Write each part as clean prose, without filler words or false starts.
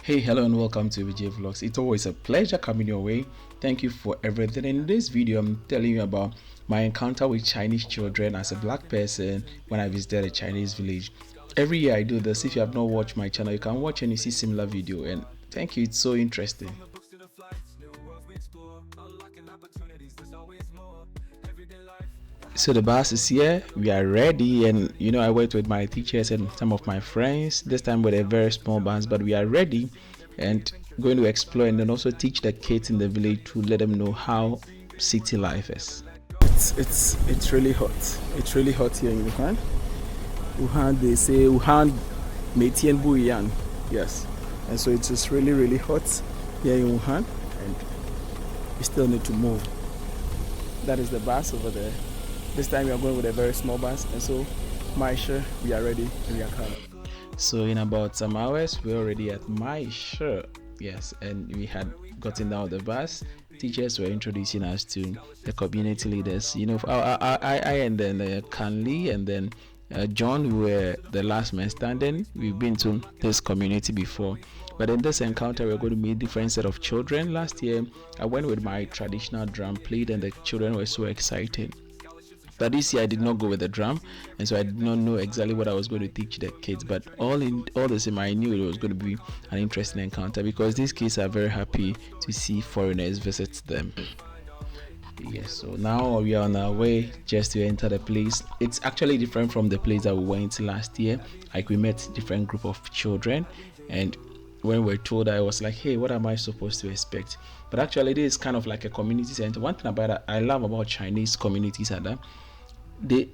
Hey, hello and welcome to VJ Vlogs. It's always a pleasure coming your way. Thank you for everything. In this video, I'm telling you about my encounter with Chinese children as a black person when I visited a Chinese village. Every year I do this. If you have not watched my channel, you can watch and you see similar video. And thank you, it's so interesting. So the bus is here, we are ready, and I went with my teachers and some of my friends, this time with a very small bus, but we are ready and going to explore and then also teach the kids in the village to let them know how city life is. It's really hot. It's really hot here in Wuhan. Wuhan, they say Wuhan Meitian Buyan. Yes. And so it's just really hot here in Wuhan, and we still need to move. That is the bus over there. This time we are going with a very small bus, and so Maisha, we are ready and we are coming. So in about some hours, we're already at Maisha. Yes, and we had gotten down the bus. Teachers were introducing us to the community leaders. I and then Kanli and then John were the last men standing. We've been to this community before, but in this encounter we're going to meet different set of children. Last year I went with my traditional drum played and the children were so excited. But this year I did not go with the drum, and so I did not know exactly what I was going to teach the kids. But all the same, I knew it was going to be an interesting encounter because these kids are very happy to see foreigners visit them. Yes, so now we are on our way just to enter the place. It's actually different from the place that we went last year. Like, we met different group of children, and when we were told, I was like, hey, what am I supposed to expect? But actually it is kind of like a community center. One thing about I love about Chinese communities are that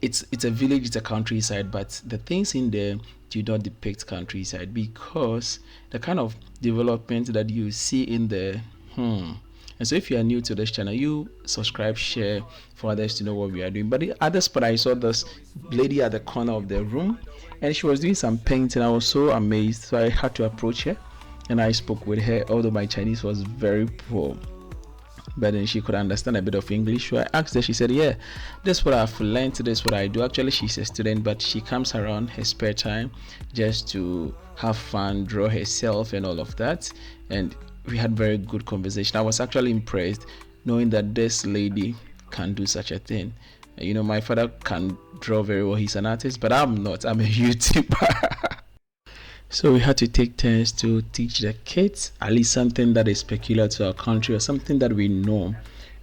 it's a village, it's a countryside, but the things in there do not depict countryside because the kind of development that you see in there. And so if you are new to this channel, you subscribe, share for others to know what we are doing. But the other spot, I saw this lady at the corner of the room and she was doing some painting. I was so amazed, so I had to approach her and I spoke with her, although my Chinese was very poor, but then she could understand a bit of English. So I asked her, she said, yeah, this is what I've learned, this is what I do. Actually, she's a student, but she comes around her spare time just to have fun, draw herself and all of that. And we had very good conversation. I was actually impressed knowing that this lady can do such a thing. My father can draw very well, he's an artist, but I'm not, I'm a YouTuber. So we had to take turns to teach the kids at least something that is peculiar to our country or something that we know.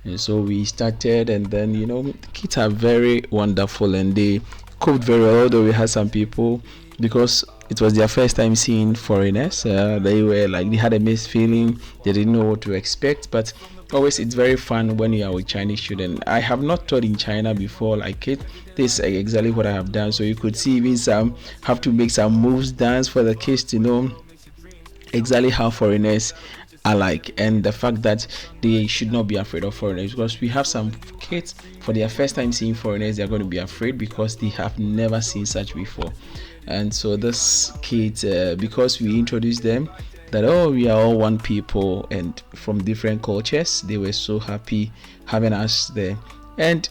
And so we started, and then the kids are very wonderful and they coped very well, although we had some people, because it was their first time seeing foreigners, they were like, they had a mixed feeling, they didn't know what to expect. But always it's very fun when you are with Chinese children. I have not taught in China before like it. This is exactly what I have done. So you could see even some have to make some moves, dance for the kids to know exactly how foreigners are like, and the fact that they should not be afraid of foreigners, because we have some kids for their first time seeing foreigners, they're going to be afraid because they have never seen such before. And so this kids, because we introduced them that, oh, we are all one people and from different cultures, they were so happy having us there. And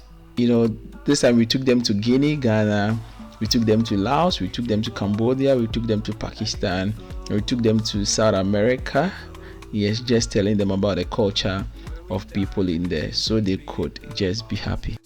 this time we took them to Guinea, Ghana, we took them to Laos, we took them to Cambodia, we took them to Pakistan, we took them to South America. Yes, just telling them about the culture of people in there so they could just be happy.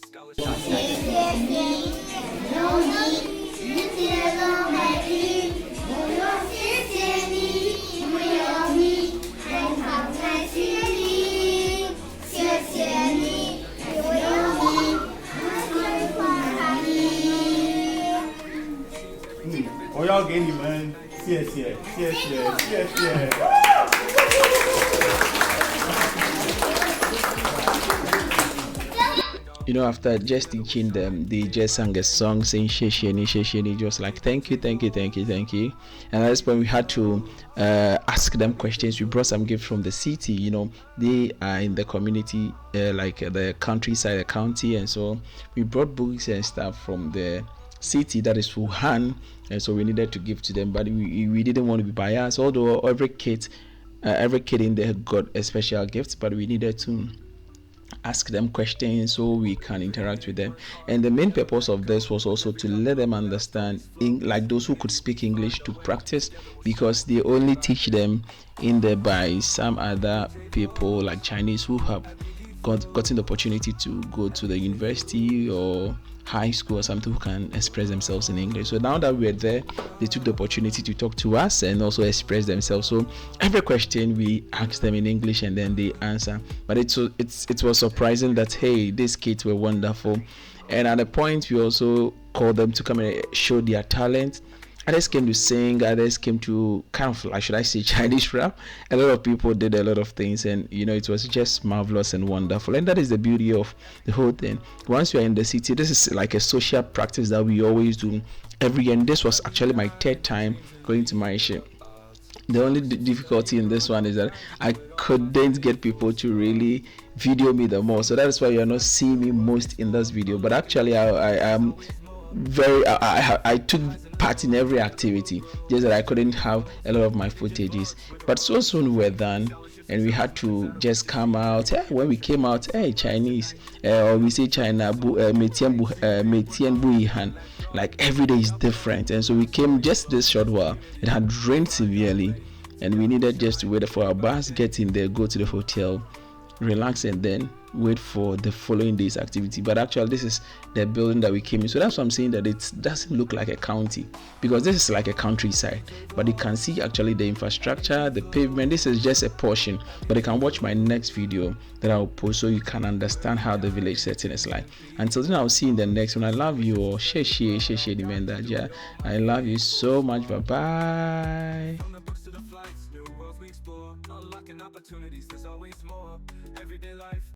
After just teaching them, they just sang a song saying Shesheni, Shesheni, just like thank you. And at this point we had to ask them questions. We brought some gifts from the city. They are in the community, like the countryside, the county, and so we brought books and stuff from the city, that is Wuhan, and so we needed to give to them, but we didn't want to be biased, although every kid in there got a special gift, but we needed to ask them questions so we can interact with them. And the main purpose of this was also to let them understand, like those who could speak English, to practice, because they only teach them in there by some other people like Chinese who have gotten the opportunity to go to the university or high school or something, who can express themselves in English. So now that we're there, they took the opportunity to talk to us and also express themselves. So every question we asked them in English and then they answer. But it was surprising that, hey, these kids were wonderful. And at a point we also called them to come and show their talent. Others came to sing, others came to kind of, like, should I say, Chinese rap. A lot of people did a lot of things, and it was just marvelous and wonderful. And that is the beauty of the whole thing. Once you are in the city, this is like a social practice that we always do every year. And this was actually my third time going to Malaysia. The only difficulty in this one is that I couldn't get people to really video me the most, so that's why you're not seeing me most in this video. But actually, I am very I took part in every activity, just that I couldn't have a lot of my footages. But so soon we're done, and we had to just come out. When we came out, hey, Chinese, or we say China, Metien Buihan, like every day is different. And so we came just this short while. It had rained severely, and we needed just to wait for our bus, get in there, go to the hotel, relax, and then wait for the following day's activity. But actually, this is the building that we came in. So that's why I'm saying that it doesn't look like a county, because this is like a countryside. But you can see actually the infrastructure, the pavement. This is just a portion. But you can watch my next video that I'll post so you can understand how the village setting is like. Until then, I'll see you in the next one. I love you all. I love you so much. Bye bye. Unlocking opportunities, there's always more. Everyday life.